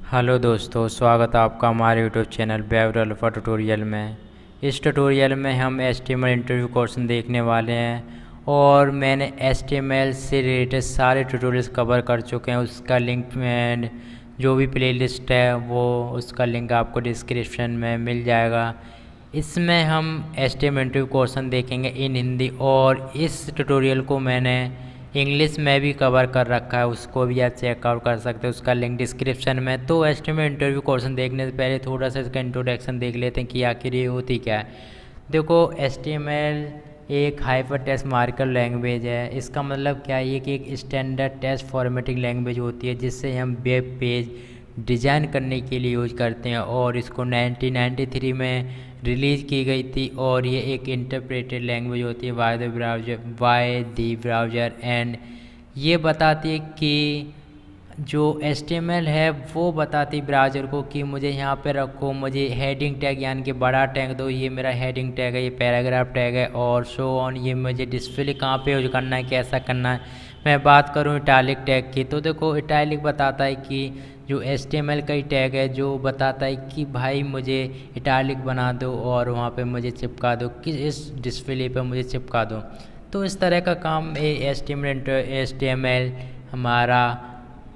Hello दोस्तों, स्वागत है आपका हमारे यूट्यूब चैनल बेवरल अल्फा ट्यूटोरियल में। इस ट्यूटोरियल में हम HTML इंटरव्यू क्वेश्चन देखने वाले हैं और मैंने HTML से रिलेटेड सारे ट्यूटोरियल्स कवर कर चुके हैं। उसका लिंक में जो भी प्लेलिस्ट है वो उसका लिंक आपको डिस्क्रिप्शन में मिल जाएगा। इसमें हम HTML इंटरव्यू क्वेश्चन देखेंगे इन हिंदी, और इस ट्यूटोरियल को मैंने इंग्लिश में भी कवर कर रखा है, उसको भी आप चेकआउट कर सकते हैं, उसका लिंक डिस्क्रिप्शन में। तो HTML इंटरव्यू क्वेश्चन देखने से पहले थोड़ा सा इसका इंट्रोडक्शन देख लेते हैं कि आखिर ये होती क्या है। देखो, HTML एक हाइपर टेक्स्ट मार्कअप लैंग्वेज है। इसका मतलब क्या है कि एक स्टैंडर्ड टेक्स्ट फॉर्मेटिंग लैंग्वेज होती है जिससे हम वेब पेज डिज़ाइन करने के लिए यूज करते हैं, और इसको 1993 में रिलीज़ की गई थी। और ये एक इंटरप्रेटेड लैंग्वेज होती है बाय द ब्राउज़र, एंड ये बताती है कि जो HTML है वो बताती ब्राउज़र को कि मुझे यहाँ पे रखो, मुझे हेडिंग टैग यानी कि बड़ा टैग दो, ये मेरा हेडिंग टैग है, ये पैराग्राफ टैग है, और सो ऑन, ये मुझे डिस्प्ले कहाँ पे यूज करना है, कैसा करना है। मैं बात करूँ इटैलिक टैग की, तो देखो इटैलिक बताता है कि जो HTML का ही टैग है जो बताता है कि भाई मुझे इटैलिक बना दो और वहाँ पे मुझे चिपका दो, कि इस डिस्प्ले पे मुझे चिपका दो। तो इस तरह का काम HTML हमारा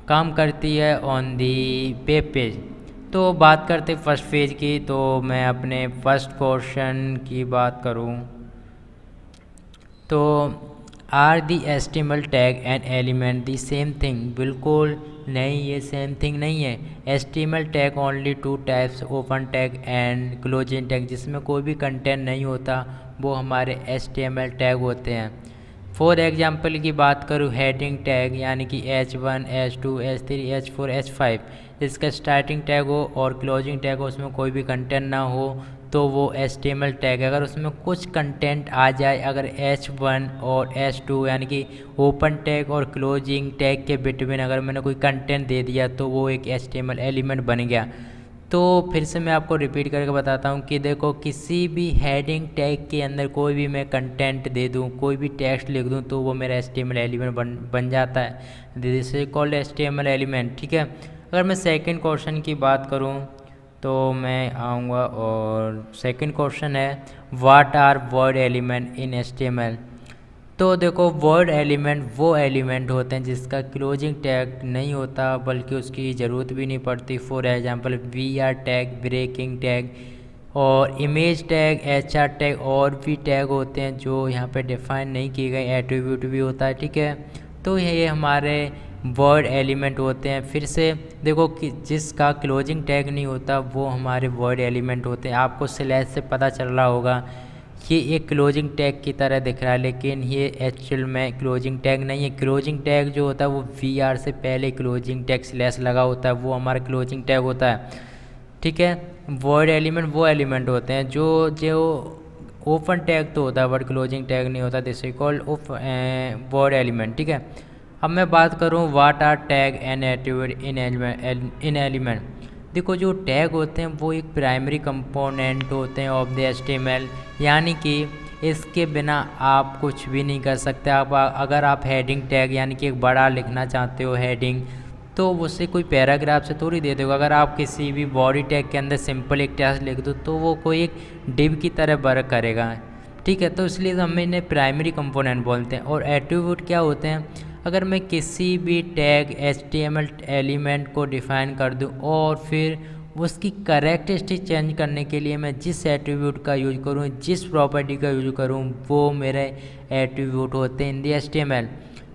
काम करती है ऑन दी वेब पेज। तो बात करते फर्स्ट पेज की, तो मैं अपने फर्स्ट क्वेश्चन की बात करूं तो are the HTML tag and element the same thing? बिल्कुल नहीं, ये सेम थिंग नहीं है। HTML tag only two types, open tag and closing tag. जिसमें कोई भी कंटेंट नहीं होता वो हमारे HTML टैग होते हैं। फॉर एग्जाम्पल की बात करूँ, हेडिंग टैग यानी कि H1, H2, H3, H4, H5, इसका स्टार्टिंग टैग हो और क्लोजिंग टैग हो, उसमें कोई भी कंटेंट ना हो तो वो HTML टैग है। अगर उसमें कुछ कंटेंट आ जाए, अगर H1 और H2 यानी कि ओपन टैग और क्लोजिंग टैग के बिटवीन अगर मैंने कोई कंटेंट दे दिया तो वो एक HTML एलिमेंट बन गया। तो फिर से मैं आपको रिपीट करके बताता हूँ कि देखो, किसी भी हेडिंग टैग के अंदर कोई भी मैं कंटेंट दे दूँ, कोई भी टेक्स्ट लिख दूँ, तो वो मेरा HTML एलिमेंट बन जाता है। This is called HTML element, ठीक है। अगर मैं सेकंड क्वेश्चन की बात करूँ तो मैं आऊँगा, और सेकंड क्वेश्चन है what are word element in HTML? तो देखो, वर्ड एलिमेंट वो एलिमेंट होते हैं जिसका क्लोजिंग टैग नहीं होता, बल्कि उसकी ज़रूरत भी नहीं पड़ती। For example VR tag, breaking tag और इमेज टैग, HR टैग और भी टैग होते हैं जो यहाँ पे डिफाइन नहीं किए गए। एट्रीब्यूट भी होता है, ठीक है। तो ये हमारे वर्ड एलिमेंट होते हैं। फिर से देखो कि जिसका क्लोजिंग टैग नहीं होता वो हमारे वर्ड एलिमेंट होते हैं। आपको स्लैश से पता चल रहा होगा ये एक क्लोजिंग टैग की तरह दिख रहा है, लेकिन ये एक्चुअल में क्लोजिंग टैग नहीं है। क्लोजिंग टैग जो होता है वो VR से पहले क्लोजिंग टैग स्लैश लगा होता है, वो हमारा क्लोजिंग टैग होता है, ठीक है। वर्ड एलिमेंट वो एलिमेंट होते हैं जो जो ओपन टैग तो होता है बट क्लोजिंग टैग नहीं होता, this is called word element, ठीक है। अब मैं बात करूँ what R tag and attribute in element. देखो, जो टैग होते हैं वो एक प्राइमरी कंपोनेंट होते हैं ऑफ द HTML, यानी कि इसके बिना आप कुछ भी नहीं कर सकते। आप अगर आप हेडिंग टैग यानी कि एक बड़ा लिखना चाहते हो हेडिंग, तो उससे कोई पैराग्राफ से थोड़ी दे दोगे। अगर आप किसी भी बॉडी टैग के अंदर सिंपल एक टेक्स्ट लिख दो तो वो कोई एक डिव की तरह वर्क करेगा, ठीक है। तो इसलिए हम इन्हें प्राइमरी कंपोनेंट बोलते हैं। और एट्रीब्यूट क्या होते हैं? अगर मैं किसी भी टैग HTML एलिमेंट को डिफ़ाइन कर दूं और फिर उसकी करेक्टरिस्टिक चेंज करने के लिए मैं जिस एट्रीब्यूट का यूज करूं, जिस प्रॉपर्टी का यूज करूं, वो मेरे एट्रीब्यूट होते हैं इन दी HTML।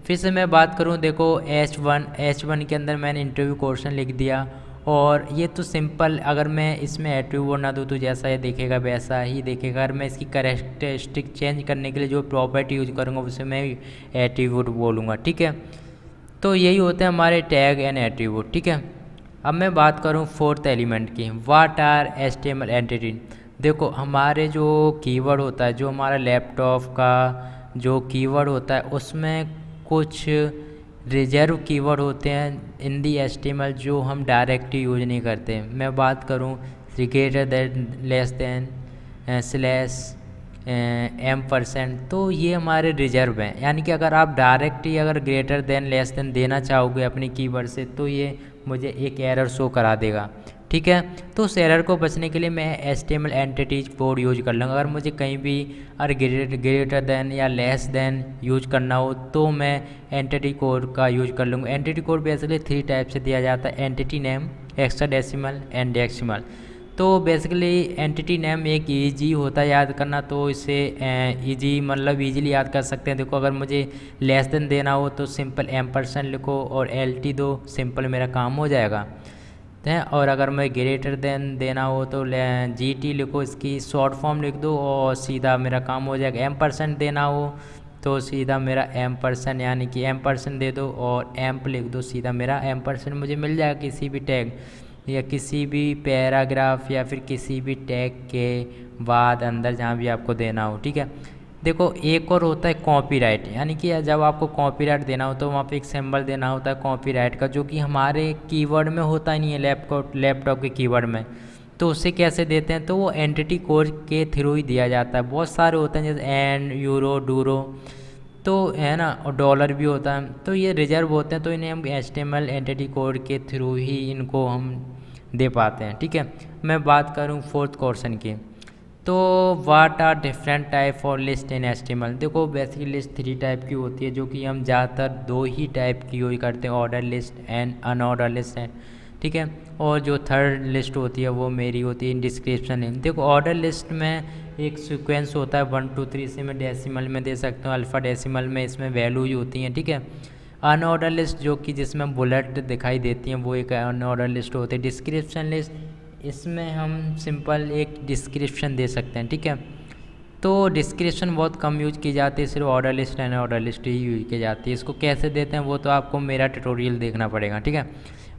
फिर से मैं बात करूं, देखो H1 के अंदर मैंने इंटरव्यू क्वेश्चन लिख दिया, और ये तो सिंपल, अगर मैं इसमें एट्रीब्यूट ना दूँ तो जैसा ये देखेगा वैसा ही देखेगा। अगर मैं इसकी करेक्टरिस्टिक चेंज करने के लिए जो प्रॉपर्टी यूज करूँगा उसे मैं एट्रीब्यूट बोलूँगा, ठीक है। तो यही होते हैं हमारे टैग एंड एट्रीब्यूट, ठीक है। अब मैं बात करूँ फोर्थ एलिमेंट की, व्हाट आर HTML एंटिटी। देखो, हमारे जो कीवर्ड होता है, जो हमारा लैपटॉप का जो कीवर्ड होता है उसमें कुछ रिजर्व कीवर्ड होते हैं इन दी HTML जो हम डायरेक्ट यूज नहीं करते। मैं बात करूं greater than, less than, slash, %, तो ये हमारे रिजर्व हैं। यानी कि अगर आप डायरेक्ट ही अगर ग्रेटर देन लेस देन देना चाहोगे अपनी कीवर्ड से तो ये मुझे एक एरर शो करा देगा। ठीक है, तो उस एरर को बचने के लिए मैं HTML एंटिटीज कोड यूज कर लूँगा। अगर मुझे कहीं भी अगर ग्रेटर देन या लेस देन यूज करना हो तो मैं एंटिटी कोड का यूज कर लूँगा। एंटिटी कोड बेसिकली 3 टाइप से दिया जाता है, entity name, hexadecimal and decimal. तो बेसिकली एंटिटी नेम एक ईजी होता है याद करना, तो इसे ईजी मतलब ईजीली याद कर सकते हैं। देखो, अगर मुझे लेस देन देना हो तो सिंपल %, लिखो और LT दो, सिंपल मेरा काम हो जाएगा है। और अगर मैं ग्रेटर देन देना हो तो GT लिखो, इसकी शॉर्ट फॉर्म लिख दो और सीधा मेरा काम हो जाएगा। %, देना हो तो सीधा मेरा %, यानी कि %, दे दो और एम्प लिख दो, सीधा मेरा %, मुझे मिल जाएगा किसी भी टैग या किसी भी पैराग्राफ या फिर किसी भी टैग के बाद अंदर जहाँ भी आपको देना हो। ठीक है, देखो एक और होता है कॉपीराइट, यानी कि जब आपको कॉपीराइट देना हो तो वहाँ पे एक सिंबल देना होता है कॉपीराइट का, जो कि हमारे कीवर्ड में होता ही नहीं है, लैपटॉप के कीवर्ड में। तो उससे कैसे देते हैं, तो वो एंटिटी कोड के थ्रू ही दिया जाता है। बहुत सारे होते हैं जैसे एन, यूरो, डूरो, तो है ना, और डॉलर भी होता है। तो ये रिजर्व होते हैं, तो इन्हें हम HTML एंटिटी कोड के थ्रू ही इनको हम दे पाते हैं। ठीक है, मैं बात करूँ 4th क्वेश्चन की, तो व्हाट आर डिफरेंट टाइप और लिस्ट इन HTML। देखो बेसिकली लिस्ट 3 टाइप की होती है, जो कि हम ज़्यादातर 2 ही टाइप की यूज करते हैं, order list and unordered list है। ठीक है, और जो थर्ड लिस्ट होती है वो मेरी होती है डिस्क्रिप्शन है। देखो ऑर्डर लिस्ट में एक सीक्वेंस होता है 1 2 3 से मैं डेसिमल में दे सकता हूँ, अल्फ़ा डेसिमल में इसमें वैल्यूज होती हैं। ठीक है, अनऑर्डर लिस्ट जो कि जिसमें बुलेट दिखाई देती हैं वो एक अनऑर्डर लिस्ट होती है। डिस्क्रिप्शन लिस्ट, इसमें हम सिंपल एक डिस्क्रिप्शन दे सकते हैं। ठीक है, तो डिस्क्रिप्शन बहुत कम यूज की जाती है, सिर्फ order list and order list he use की जाती है। इसको कैसे देते हैं वो तो आपको मेरा ट्यूटोरियल देखना पड़ेगा। ठीक है,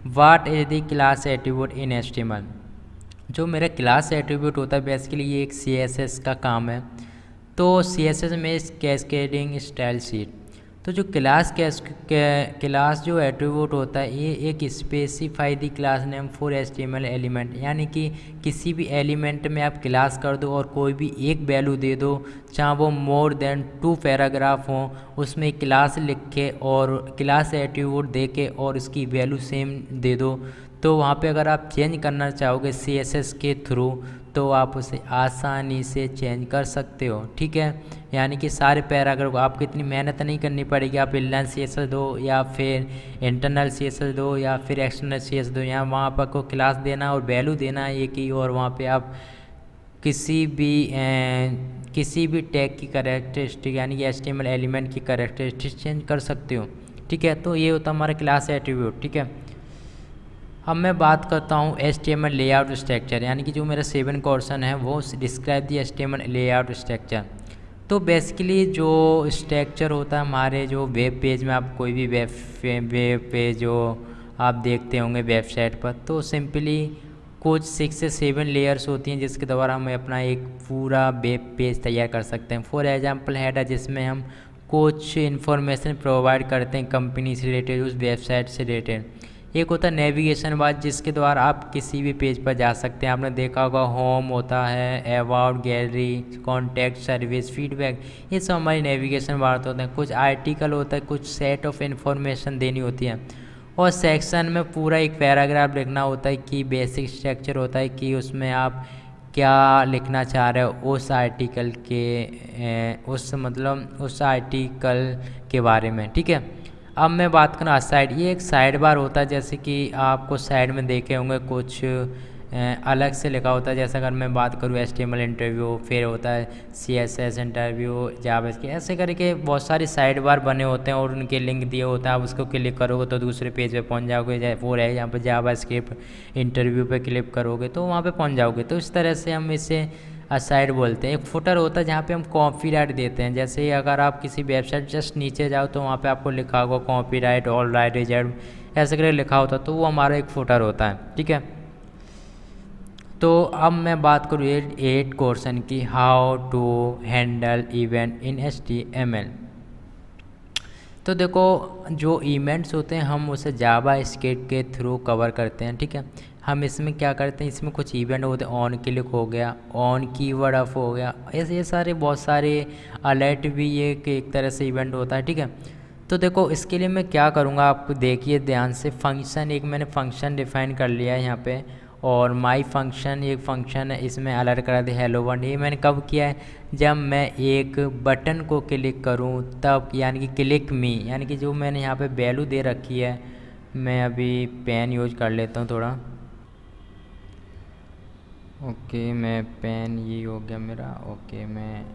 what is the class attribute in HTML। जो मेरा क्लास एट्रीब्यूट होता है बेसिकली ये एक CSS का काम है। तो CSS में कैस्केडिंग स्टाइल शीट, तो जो क्लास जो एट्रीब्यूट होता है ये एक specify the class name for HTML element, यानी कि किसी भी एलिमेंट में आप क्लास कर दो और कोई भी एक वैल्यू दे दो, चाहे वो मोर देन 2 पैराग्राफ हो, उसमें क्लास लिख के और क्लास एट्रीब्यूट दे के और इसकी वैल्यू सेम दे दो, तो वहाँ पे अगर आप चेंज करना चाहोगे CSS के थ्रू तो आप उसे आसानी से चेंज कर सकते हो। ठीक है, यानी कि सारे पैराग्राफ आपको इतनी मेहनत नहीं करनी पड़ेगी, आप इनलाइन CSS दो या फिर इंटरनल CSS दो या फिर एक्सटर्नल CSS दो, यहाँ वहाँ पर को क्लास देना और वैल्यू देना है एक ही, और वहाँ पे आप किसी भी टैग की कैरेक्टरिस्टिक यानी कि HTML एलिमेंट की कैरेक्टरिस्टिक चेंज कर सकते हो। ठीक है, तो ये होता है हमारा क्लास एट्रीब्यूट। ठीक है, अब मैं बात करता हूँ HTML लेआउट स्ट्रक्चर, यानी कि जो मेरा 7 क्वेश्चन है वो describe the HTML layout structure. तो बेसिकली जो स्ट्रक्चर होता है हमारे जो वेब पेज में, आप कोई भी वेब पेज जो आप देखते होंगे वेबसाइट पर, तो सिंपली कुछ 6 से 7 लेयर्स होती हैं जिसके द्वारा हम अपना एक पूरा वेब पेज तैयार कर सकते हैं। फॉर एग्जांपल हेडर, जिसमें हम कुछ इन्फॉर्मेशन प्रोवाइड करते हैं कंपनी से रिलेटेड, उस वेबसाइट से रिलेटेड। एक होता है नेविगेशन बार, जिसके द्वारा आप किसी भी पेज पर जा सकते हैं। आपने देखा होगा होम होता है, about, gallery, contact, service, feedback, ये सब हमारी नेविगेशन बार होते हैं। कुछ आर्टिकल होता है, कुछ सेट ऑफ इन्फॉर्मेशन देनी होती है, और सेक्शन में पूरा एक पैराग्राफ लिखना होता है कि बेसिक स्ट्रक्चर होता है कि उसमें आप क्या लिखना चाह रहे हो उस आर्टिकल के उस आर्टिकल के बारे में। ठीक है, अब मैं बात करूँ साइड, ये एक साइड बार होता है, जैसे कि आपको साइड में देखे होंगे कुछ अलग से लिखा होता है। जैसे अगर मैं बात करूँ HTML इंटरव्यू, फिर होता है CSS इंटरव्यू, जावास्क्रिप्ट, ऐसे करके बहुत सारे साइड बार बने होते हैं और उनके लिंक दिए होते हैं। आप उसको क्लिक करोगे तो दूसरे पेज पे पहुंच जाओगे। वो है यहाँ पर जावास्क्रिप्ट इंटरव्यू पे क्लिक करोगे तो वहाँ पे पहुंच जाओगे। तो इस तरह से हम इसे साइड बोलते हैं। एक फुटर होता है जहाँ पे हम कॉपीराइट देते हैं। जैसे अगर आप किसी वेबसाइट जस्ट नीचे जाओ तो वहाँ पे आपको लिखा होगा कॉपीराइट, ऑल राइट रिजर्व, ऐसे करके लिखा होता है, तो वो हमारा एक फुटर होता है। ठीक है, तो अब मैं बात करूँ 8 क्वेश्चन की, how to handle event in HTML। तो देखो जो इवेंट्स होते हैं हम उसे जावा स्क्रिप्ट के थ्रू कवर करते हैं। ठीक है, हम इसमें क्या करते हैं, इसमें कुछ इवेंट होते हैं, ऑन क्लिक हो गया, ऑन कीवर्ड अप हो गया, ऐसे ये सारे बहुत सारे अलर्ट भी ये एक तरह से इवेंट होता है, ठीक है। तो देखो इसके लिए मैं क्या करूँगा, आपको देखिए ध्यान से, फंक्शन एक मैंने फंक्शन डिफाइन कर लिया है यहाँ पे, और माई फंक्शन एक फंक्शन है, इसमें अलर्ट करा दिया हेलो वर्ल्ड। ये मैंने कब किया है, जब मैं एक बटन को क्लिक करूं तब, यानी कि क्लिक मी, यानी कि जो मैंने यहाँ पे वैल्यू दे रखी है, मैं अभी पेन यूज कर लेता हूँ थोड़ा। ओके मैं पेन ये हो गया मेरा, ओके मैं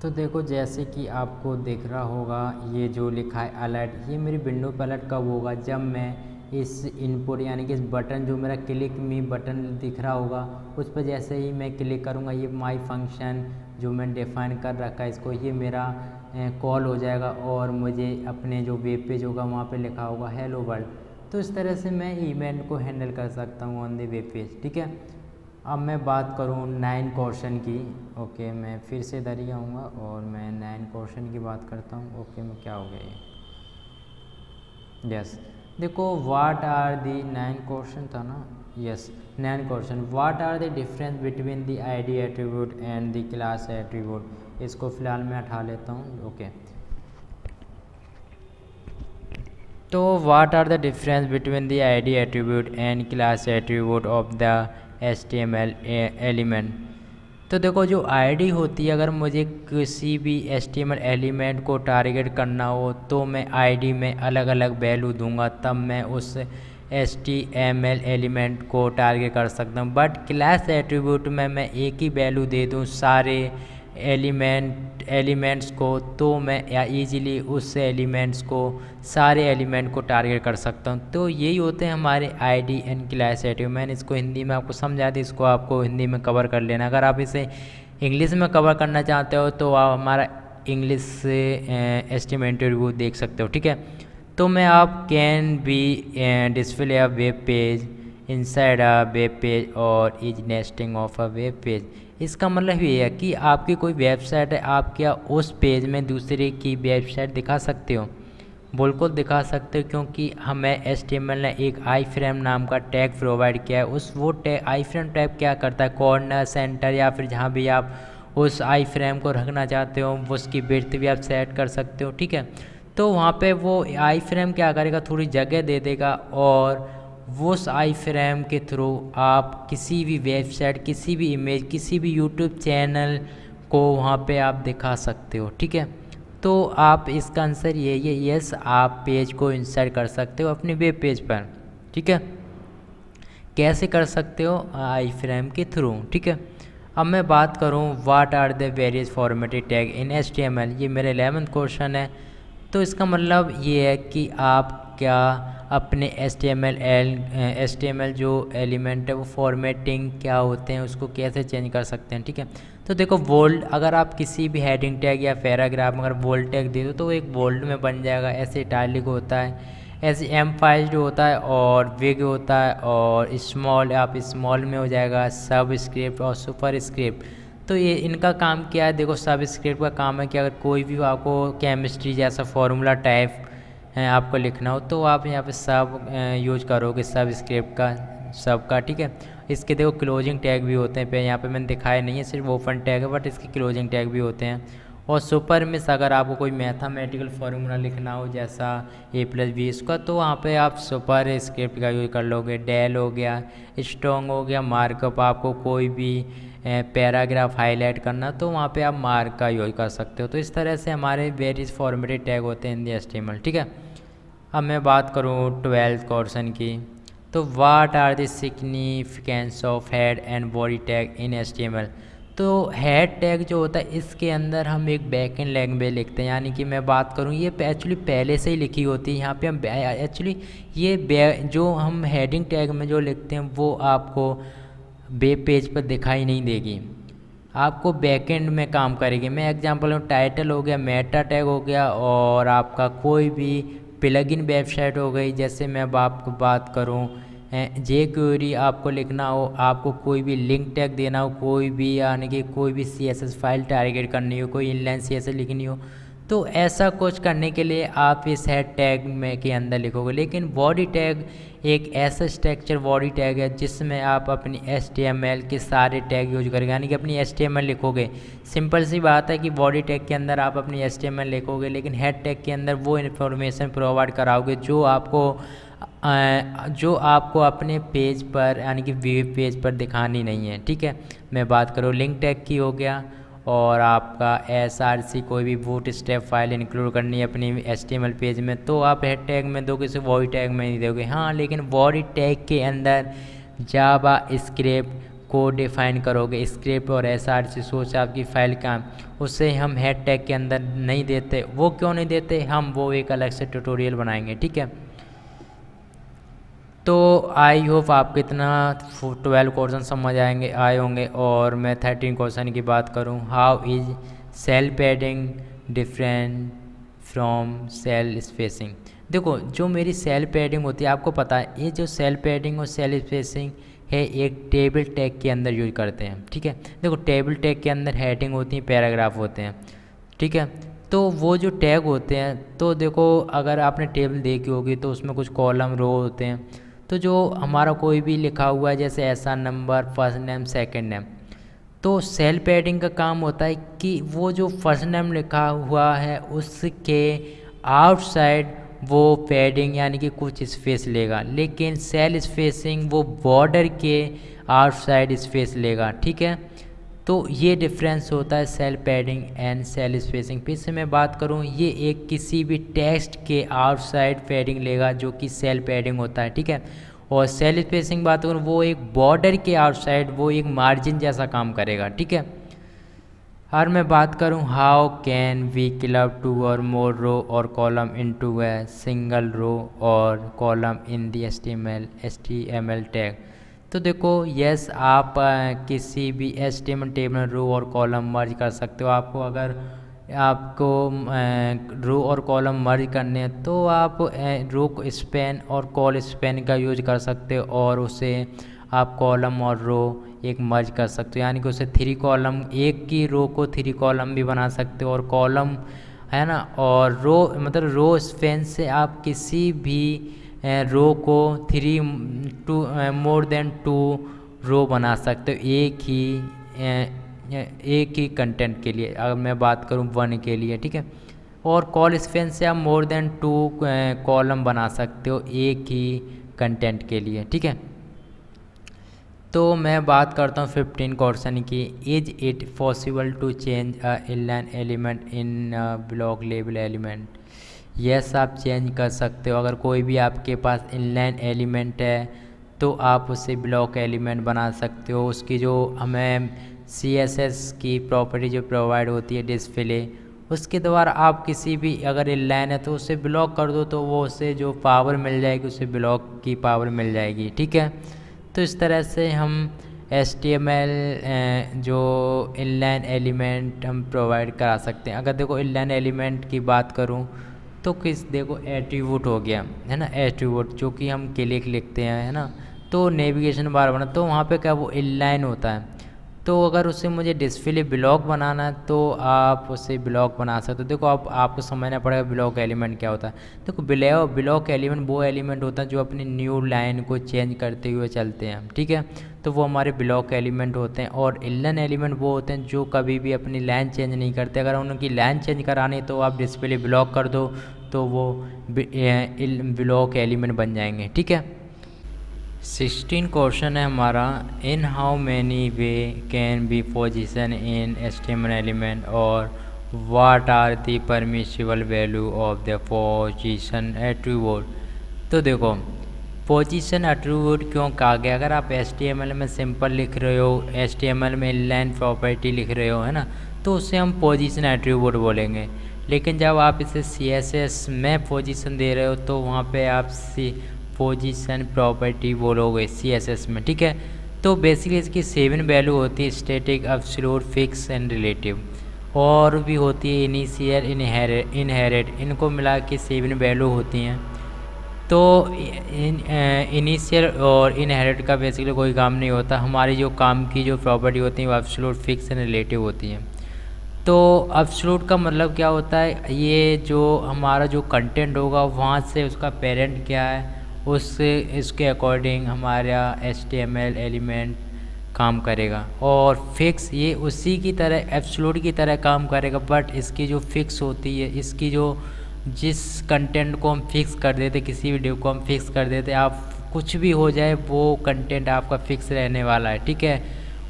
तो देखो जैसे कि आपको दिख रहा होगा ये जो लिखा है अलर्ट, ये मेरी विंडो पर अलर्ट कब होगा, जब मैं इस इनपुट यानी कि इस बटन जो मेरा क्लिक मी बटन दिख रहा होगा उस पर जैसे ही मैं क्लिक करूँगा, ये माई फंक्शन जो मैंने डिफाइन कर रखा है इसको, ये मेरा कॉल हो जाएगा और मुझे अपने जो वेब पेज होगा वहाँ पे लिखा होगा हेलो वर्ल्ड। तो इस तरह से मैं इवेंट को हैंडल कर सकता हूँ ऑन द वेब पेज, ठीक है। अब मैं बात करूँ 9 क्वेश्चन की, ओके मैं फिर से इधर ही आऊँगा और मैं 9 क्वेश्चन की बात करता हूँ। ओके मैं क्या हो गया ये, यस देखो व्हाट आर दी 9 क्वेश्चन था ना, yes 9 question, what are the difference between the ID attribute and the class attribute, इसको फ़िलहाल मैं हटा लेता हूँ, ओके। तो what are the difference between the ID attribute and class attribute of the HTML element. तो देखो जो आईडी होती है, अगर मुझे किसी भी HTML एलिमेंट को टारगेट करना हो तो मैं आईडी में अलग अलग वैल्यू दूंगा, तब मैं उस HTML एलिमेंट को टारगेट कर सकता हूँ। बट क्लास एट्रीब्यूट में मैं एक ही वैल्यू दे दूँ सारे एलिमेंट्स को, तो मैं या ईजिली उस एलिमेंट्स को सारे एलिमेंट को टारगेट कर सकता हूँ। तो यही होते हैं हमारे आईडी एंड क्लास एट्रीब्यूट। मैंने इसको हिंदी में आपको समझा दी, इसको आपको हिंदी में कवर कर लेना। अगर आप इसे इंग्लिश में कवर करना चाहते हो तो आप हमारा इंग्लिश से HTML इंटरव्यू देख सकते हो, ठीक है। तो मैं आप can be display a web page inside a web page और is nesting of a web page. इसका मतलब ये है कि आपकी कोई वेबसाइट है, आप क्या उस पेज में दूसरे की वेबसाइट दिखा सकते हो, बिल्कुल दिखा सकते हो, क्योंकि हमें HTML ने एक आई फ्रेम नाम का टैग प्रोवाइड किया है। उस वो टैग आई फ्रेम टैग क्या करता है, कॉर्नर सेंटर या फिर जहाँ भी आप उस आई फ्रेम को रखना चाहते हो उसकी विड्थ भी आप सेट कर सकते हो, ठीक है। तो वहाँ पे वो आई फ्रेम क्या करेगा, थोड़ी जगह दे देगा और वो उस आई फ्रेम के थ्रू आप किसी भी वेबसाइट, किसी भी इमेज, किसी भी यूट्यूब चैनल को वहाँ पे आप दिखा सकते हो, ठीक है। तो आप इसका आंसर ये यस, आप पेज को इंसर्ट कर सकते हो अपने वेब पेज पर, ठीक है। कैसे कर सकते हो, आई फ्रेम के थ्रू, ठीक है। अब मैं बात करूँ what are the various formatted tag in HTML, ये मेरे 11th क्वेश्चन है। तो इसका मतलब ये है कि आप क्या अपने HTML जो एलिमेंट है वो फॉर्मेटिंग क्या होते हैं उसको कैसे चेंज कर सकते हैं, ठीक है। तो देखो बोल्ड, अगर आप किसी भी हेडिंग टैग या पैराग्राफ में अगर बोल्ड टैग दे दो तो एक बोल्ड में बन जाएगा। ऐसे इटैलिक होता है, ऐसे एम्फाइज्ड होता है और बिग होता है, और स्मॉल आप स्मॉल में हो जाएगा, सब स्क्रिप्ट और सुपर स्क्रिप्ट। तो ये इनका काम क्या है, देखो सब स्क्रिप्ट का काम है कि अगर कोई भी आपको केमिस्ट्री जैसा फॉर्मूला टाइप आपको लिखना हो तो आप यहाँ पे सब यूज करोगे, सब स्क्रिप्ट का, सब का, ठीक है। इसके देखो क्लोजिंग टैग भी होते हैं, पे यहाँ पे मैंने दिखाया नहीं है, सिर्फ ओपन टैग है, बट इसके क्लोजिंग टैग भी होते हैं। और सुपर में अगर आपको कोई मैथमेटिकल फार्मूला लिखना हो जैसा A+B इसका, तो वहाँ पे आप सुपर स्क्रिप्ट का यूज कर लोगे। डेल हो गया, स्ट्रॉन्ग हो गया, मार्कअप, आपको कोई भी पैराग्राफ हाईलाइट करना तो वहाँ पे आप मार्क का यूज कर सकते हो। तो इस तरह से हमारे वेरियस फॉर्मेटेड टैग होते हैं इन दी HTML, ठीक है। अब मैं बात करूँ 12th क्वेश्चन की, तो what are the significance of head and body tag in HTML। तो हेड टैग जो होता है इसके अंदर हम एक बैकएंड लैंग्वेज लिखते हैं, यानी कि मैं बात करूँ ये एक्चुअली पहले से ही लिखी होती है। यहाँ पे हम एक्चुअली ये जो हम हेडिंग टैग में जो लिखते हैं वो आपको वेब पेज पर दिखाई नहीं देगी, आपको बैकएंड में काम करेगी। मैं एग्जांपल हूँ, टाइटल हो गया, मेटा टैग हो गया, और आपका कोई भी प्लगइन वेबसाइट हो गई। जैसे मैं आपको बात करूँ jQuery आपको लिखना हो, आपको कोई भी लिंक टैग देना हो, कोई भी यानी कि कोई भी CSS फाइल टारगेट करनी हो, कोई इनलाइन CSS लिखनी हो, तो ऐसा कुछ करने के लिए आप इस हेड टैग में के अंदर लिखोगे। लेकिन बॉडी टैग एक ऐसा स्ट्रक्चर बॉडी टैग है जिसमें आप अपनी HTML के सारे टैग यूज करेंगे, यानी कि अपनी HTML लिखोगे। सिंपल सी बात है कि बॉडी टैग के अंदर आप अपनी HTML लिखोगे, लेकिन हेड टैग के अंदर वो इन्फॉर्मेशन प्रोवाइड कराओगे जो आपको अपने पेज पर यानी कि वेब पेज पर दिखानी नहीं है। ठीक है, मैं बात करूँ लिंक टैग की हो गया, और आपका SRC कोई भी बूट स्ट्रैप फाइल इंक्लूड करनी है अपनी HTML पेज में, तो आप हेड टैग में दोगे, सिर्फ बॉडी टैग में नहीं दोगे। हाँ, लेकिन बॉडी टैग के अंदर जावा स्क्रिप्ट को डिफाइन करोगे। स्क्रिप्ट और SRC सोर्स आपकी फाइल का, उससे हम हेड टैग के अंदर नहीं देते। वो क्यों नहीं देते, हम वो एक अलग से ट्यूटोरियल बनाएंगे। ठीक है, तो आई होप आपको इतना 12 क्वेश्चन समझ आए होंगे। और मैं 13 क्वेश्चन की बात करूं, how is cell padding different from cell spacing. देखो, जो मेरी सेल पैडिंग होती है, आपको पता है ये जो सेल पैडिंग और सेल स्पेसिंग है एक टेबल टैग के अंदर यूज करते हैं। ठीक है, देखो टेबल टैग के अंदर हेडिंग होती है, पैराग्राफ होते हैं। ठीक है, तो वो जो टैग होते हैं, तो देखो अगर आपने टेबल देखी होगी तो उसमें कुछ कॉलम रो होते हैं। तो जो हमारा कोई भी लिखा हुआ है जैसे ऐसा number, first name, second name, तो सेल पैडिंग का काम होता है कि वो जो फर्स्ट नेम लिखा हुआ है उसके आउटसाइड वो पैडिंग यानी कि कुछ स्पेस लेगा, लेकिन सेल स्पेसिंग वो बॉर्डर के आउटसाइड स्पेस लेगा। ठीक है, तो ये डिफरेंस होता है cell padding and cell spacing. फिर से मैं बात करूँ, ये एक किसी भी टेक्स्ट के आउटसाइड पैडिंग लेगा जो कि सेल पैडिंग होता है। ठीक है, और सेल स्पेसिंग बात करूँ, वो एक बॉर्डर के आउटसाइड वो एक मार्जिन जैसा काम करेगा। ठीक है, और मैं बात करूँ, हाउ कैन वी क्लब 2 और मोर रो और column into a single row और column in the HTML tag. तो देखो यस, आप किसी भी HTML टेबल रो और कॉलम मर्ज कर सकते हो। आपको रो और कॉलम मर्ज करने हैं तो आप रो स्पैन और कॉल स्पैन का यूज कर सकते हो, और उसे आप कॉलम और रो एक मर्ज कर सकते हो, यानी कि उसे 3 कॉलम, एक की रो को 3 कॉलम भी बना सकते हो, और कॉलम है ना, और रो मतलब रो स्पैन से आप किसी भी रो को more than 2 रो बना सकते हो एक ही कंटेंट के लिए। अगर मैं बात करूं 1 के लिए, ठीक है, और कॉल स्पेन से आप मोर देन 2 कॉलम बना सकते हो एक ही कंटेंट के लिए। ठीक है, तो मैं बात करता हूँ 15 क्वेश्चन की। Is it possible to change a inline element in block label element. Yes, आप चेंज कर सकते हो। अगर कोई भी आपके पास इनलाइन एलिमेंट है तो आप उसे ब्लॉक एलिमेंट बना सकते हो। उसकी जो हमें CSS की प्रॉपर्टी जो प्रोवाइड होती है डिस्प्ले, उसके द्वारा आप किसी भी अगर इनलाइन है तो उसे ब्लॉक कर दो, तो वो उसे जो पावर मिल जाएगी उसे ब्लॉक की पावर मिल जाएगी। ठीक है, तो इस तरह से हम HTML जो इनलाइन एलिमेंट हम प्रोवाइड करा सकते हैं। अगर देखो इनलाइन एलिमेंट की बात करूं तो देखो एट्रीब्यूट हो गया है ना, एट्रीब्यूट जो कि हम क्लिक लिखते हैं है ना, तो नेविगेशन बार बना, तो वहाँ पे क्या वो इनलाइन होता है। तो अगर उसे मुझे डिस्प्ले ब्लॉक बनाना है तो आप उसे ब्लॉक बना सकते हो। देखो आपको समझना पड़ेगा ब्लॉक एलिमेंट क्या होता है। देखो ब्लॉक एलिमेंट वो एलिमेंट होता है जो अपनी न्यू लाइन को चेंज करते हुए चलते हैं। ठीक है, तो वो हमारे ब्लॉक एलिमेंट होते हैं। और इनलाइन एलिमेंट वो होते हैं जो कभी भी अपनी लाइन चेंज नहीं करते। अगर उनकी लाइन चेंज करानी तो आप डिस्प्ले ब्लॉक कर दो तो वो ब्लॉक एलिमेंट बन जाएंगे। ठीक है, 16 क्वेश्चन है हमारा, in how many way can be position in HTML element और what are the permissible value of the position attribute. तो देखो पोजीशन एट्रीब्यूट क्यों कहा गया, अगर आप HTML में सिंपल लिख रहे हो, HTML में इनलाइन प्रॉपर्टी लिख रहे हो है ना, तो उससे हम पोजीशन एट्रीब्यूट बोलेंगे। लेकिन जब आप इसे CSS में पोजीशन दे रहे हो तो वहाँ पे आप पोजीशन प्रॉपर्टी बोलोगे CSS में। ठीक है, तो बेसिकली इसकी 7 वैल्यू होती है, static, absolute, fix and relative, और भी होती है इनिशियल, इनहेरिट, इनको मिला के 7 वैल्यू होती हैं। तो इनिशियल और इनहेरिट का बेसिकली कोई काम नहीं होता। हमारी जो काम की जो प्रॉपर्टी होती है वो एब्सोल्यूट, फिक्स एंड रिलेटिव होती हैं। तो एब्सोल्यूट का मतलब क्या होता है, ये जो हमारा जो कंटेंट होगा वहाँ से उसका पेरेंट क्या है इसके अकॉर्डिंग हमारा HTML एलिमेंट काम करेगा। और फिक्स ये उसी की तरह एब्सोल्यूट की तरह काम करेगा, बट इसकी जो फिक्स होती है, इसकी जो जिस कंटेंट को हम फिक्स कर देते, किसी वीडियो को हम फिक्स कर देते, आप कुछ भी हो जाए वो कंटेंट आपका फिक्स रहने वाला है, ठीक है।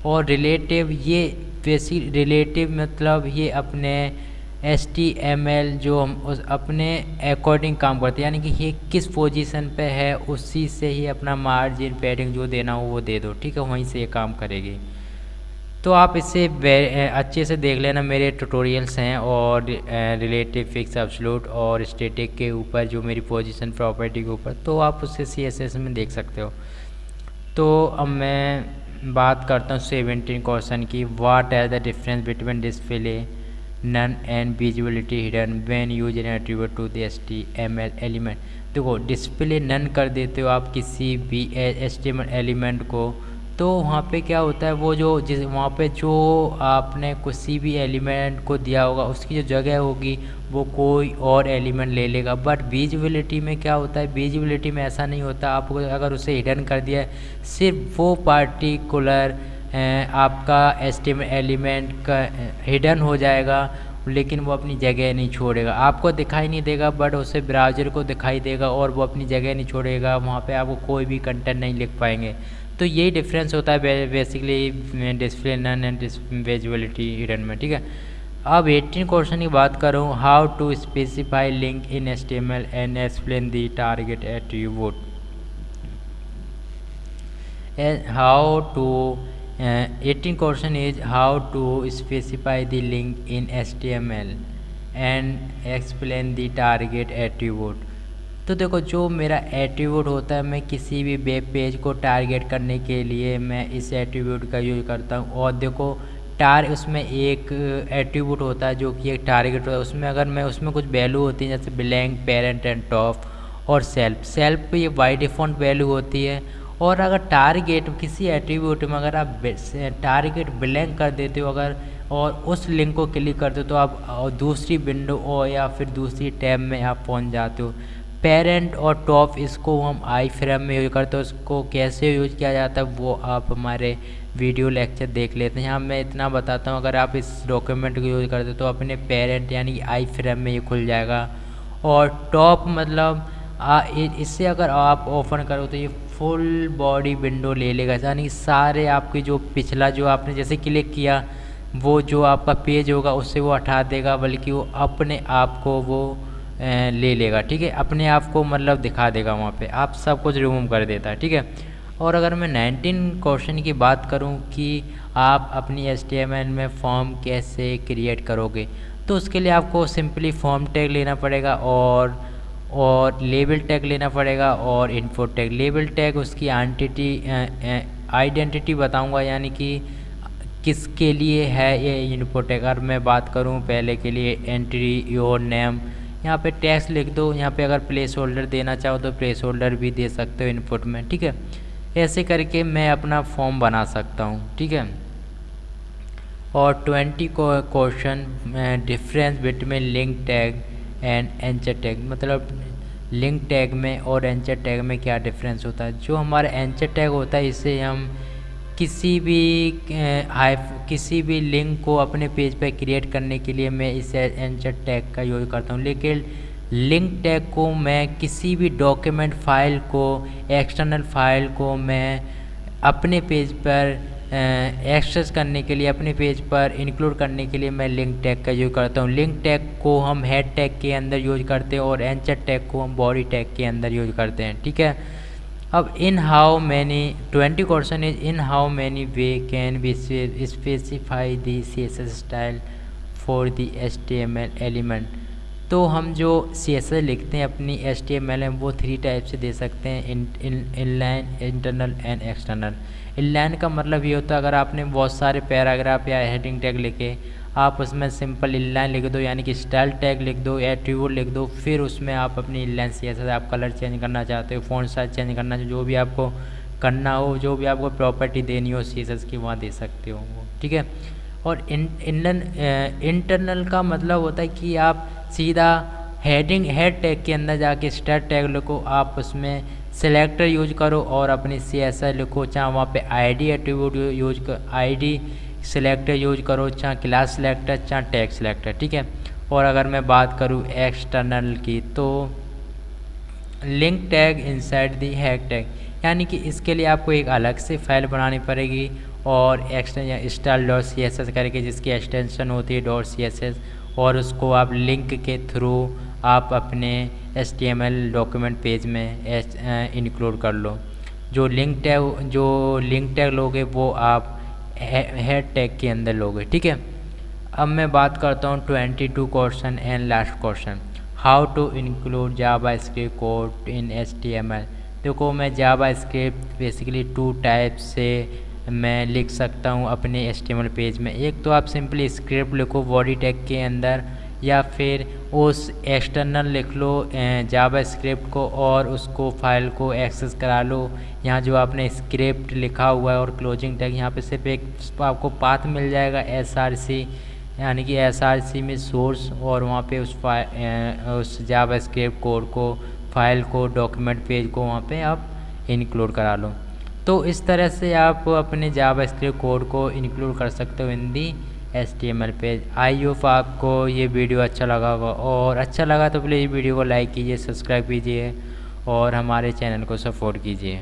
और रिलेटिव, ये बेसिक रिलेटिव मतलब ये अपने HTML जो हम उस अपने अकॉर्डिंग काम करते हैं, यानी कि ये किस पोजीशन पे है उसी से ही अपना मार्जिन पैडिंग जो देना हो वो दे दो, ठीक है, वहीं से ये काम करेगी। तो आप इसे अच्छे से देख लेना, मेरे ट्यूटोरियल्स हैं और रिलेटिव, फिक्स, एब्सोल्यूट और स्टैटिक के ऊपर जो मेरी पोजीशन प्रॉपर्टी के ऊपर, तो आप उससे CSS में देख सकते हो। तो अब मैं बात करता हूँ 17 क्वेश्चन की। What are the difference between display none and visibility hidden when use an attribute to the HTML element. देखो, डिस्प्ले नन कर देते हो आप किसी भी HTML एलिमेंट को, तो वहाँ पे क्या होता है, वो जो जिस वहाँ पे जो आपने किसी भी एलिमेंट को दिया होगा उसकी जो जगह होगी वो कोई और एलिमेंट ले लेगा। बट विजिबिलिटी में क्या होता है, विजिबिलिटी में ऐसा नहीं होता। आपको अगर उसे हिडन कर दिया है, सिर्फ वो पार्टिकुलर आपका HTML एलिमेंट का हिडन हो जाएगा, लेकिन वो अपनी जगह नहीं छोड़ेगा, आपको दिखाई नहीं देगा, बट उसे ब्राउज़र को दिखाई देगा और वो अपनी जगह नहीं छोड़ेगा, वहाँ पे आपको कोई भी कंटेंट नहीं लिख पाएंगे। तो यही डिफरेंस होता है basically display none and visibility hidden में, ठीक है। अब 18 क्वेश्चन की बात करूँ, how to specify link in HTML and explain the target attribute. How to 18 question is how to specify the link in HTML and explain the target attribute. तो देखो, जो मेरा एट्रीब्यूट होता है, मैं किसी भी वेब पेज को टारगेट करने के लिए मैं इस एट्रीब्यूट का यूज करता हूँ। और देखो, उसमें एक एट्रीब्यूट होता है जो कि एक टारगेट होता है, उसमें अगर मैं उसमें कुछ वैल्यू होती है जैसे ब्लैंक, पेरेंट एंड टॉप और सेल्फ ये बाय डिफ़ॉल्ट वैल्यू होती है। और अगर टारगेट किसी एट्रीब्यूट में अगर आप टारगेट ब्लैंक कर देते हो अगर, और उस लिंक को क्लिक करते हो, तो आप दूसरी विंडो और या फिर दूसरी टैब में आप पहुंच जाते हो। पेरेंट और टॉप, इसको हम आई फ्रेम में यूज करते हैं, उसको कैसे यूज किया जाता है वो आप हमारे वीडियो लेक्चर देख लेते हैं। यहाँ मैं इतना बताता हूँ, अगर आप इस डॉक्यूमेंट को यूज करते हो तो अपने पेरेंट यानी कि आई फ्रेम में ये खुल जाएगा। और टॉप मतलब इससे अगर आप ओपन करो तो ये फुल बॉडी विंडो ले लेगा, यानी सारे आपके जो पिछला जो आपने जैसे क्लिक किया वो जो आपका पेज होगा उससे वो हटा देगा, बल्कि वो अपने आप को वो ले लेगा, ठीक है, अपने आप को मतलब दिखा देगा, वहाँ पे आप सब कुछ रिमूव कर देता है, ठीक है। और अगर मैं 19 क्वेश्चन की बात करूँ कि आप अपनी HTML में फॉर्म कैसे क्रिएट करोगे, तो उसके लिए आपको सिंपली फॉर्म टैग लेना पड़ेगा और लेबल टैग लेना पड़ेगा और इन्फो टैग। लेबल टैग उसकी आइडेंटिटी बताऊंगा, यानी कि किसके लिए है ये इन्फो टैग। अगर मैं बात करूं पहले के लिए एंट्री योर नेम, यहाँ पे टैक्स लिख दो, यहाँ पे अगर प्लेस होल्डर देना चाहो तो प्लेस होल्डर भी दे सकते हो इनपुट में, ठीक है। ऐसे करके मैं अपना फॉर्म बना सकता हूँ, ठीक है। और 20 question difference between link tag and anchor tag, मतलब लिंक टैग में और एंचर टैग में क्या डिफरेंस होता है। जो हमारा एंचर टैग होता है, इससे हम किसी भी लिंक को अपने पेज पर क्रिएट करने के लिए मैं इस एंचर टैग का यूज करता हूँ। लेकिन लिंक टैग को मैं किसी भी डॉक्यूमेंट फाइल को, एक्सटर्नल फाइल को मैं अपने पेज पर एक्सेस करने के लिए, अपने पेज पर इंक्लूड करने के लिए मैं लिंक टैग का यूज करता हूँ। लिंक टैग को हम हेड टैग के अंदर यूज करते हैं और एंचर टैग को हम बॉडी टैग के अंदर यूज करते हैं, ठीक है। अब इन how many 20 question is in how many way can B specify the CSS style for the HTML element. तो हम जो CSS लिखते हैं अपनी HTML में वो 3 टाइप से दे सकते हैं, inline, internal and external. Inline का मतलब ये होता है अगर आपने बहुत सारे पैराग्राफ या हेडिंग टैग लिखे, आप उसमें सिंपल इनलाइन लिख दो, यानी कि स्टाइल टैग लिख दो, एट्रीब्यूट लिख दो, फिर उसमें आप अपनी इनलाइन CSS आप कलर चेंज करना चाहते हो, फ़ॉन्ट साइज चेंज करना, जो भी आपको करना हो, जो भी आपको प्रॉपर्टी देनी हो CSS की, वहाँ दे सकते हो, ठीक है। और इंटरनल का मतलब होता है कि आप सीधा हेड टैग के अंदर जाके स्टार्ट टैग लिखो, आप उसमें सेलेक्टर यूज करो और अपनी CSS लिखो, चाहे वहाँ पे ID एट्रीब्यूट यूज कर ID सेलेक्टर यूज करो, चाहे क्लास सेलेक्टर, चाहे टैग सेलेक्टर, ठीक है। और अगर मैं बात करूँ एक्सटर्नल की, तो link tag inside the head tag, यानी कि इसके लिए आपको एक अलग से फाइल बनानी पड़ेगी और style.css करके जिसकी एक्सटेंशन होती है .css, और उसको आप लिंक के थ्रू आप अपने HTML डॉक्यूमेंट पेज में इंक्लूड कर लो। जो लिंक टैग लोगे वो आप हेड टैग के अंदर लोगे, ठीक है। अब मैं बात करता हूँ 22 question and last question, how to include JavaScript code in HTML। देखो, मैं जावास्क्रिप्ट बेसिकली 2 टाइप से मैं लिख सकता हूँ अपने HTML पेज में। एक तो आप सिंपली स्क्रिप्ट लिखो बॉडी टैग के अंदर, या फिर उस एक्सटर्नल लिख लो जावास्क्रिप्ट को और उसको फाइल को एक्सेस करा लो। यहाँ जो आपने स्क्रिप्ट लिखा हुआ है और क्लोजिंग टैग, यहाँ पे सिर्फ एक आपको पाथ मिल जाएगा src, यानी कि src में सोर्स, और वहाँ पे उस जावास्क्रिप्ट कोड को, फाइल को, डॉक्यूमेंट पेज को वहाँ पे आप इंक्लूड करा लो। तो इस तरह से आप अपने जावास्क्रिप्ट कोड को इंक्लूड कर सकते हो इन the HTML page. I hope आपको ये वीडियो अच्छा लगा होगा, और अच्छा लगा तो प्लीज़ वीडियो को लाइक कीजिए, सब्सक्राइब कीजिए और हमारे चैनल को सपोर्ट कीजिए।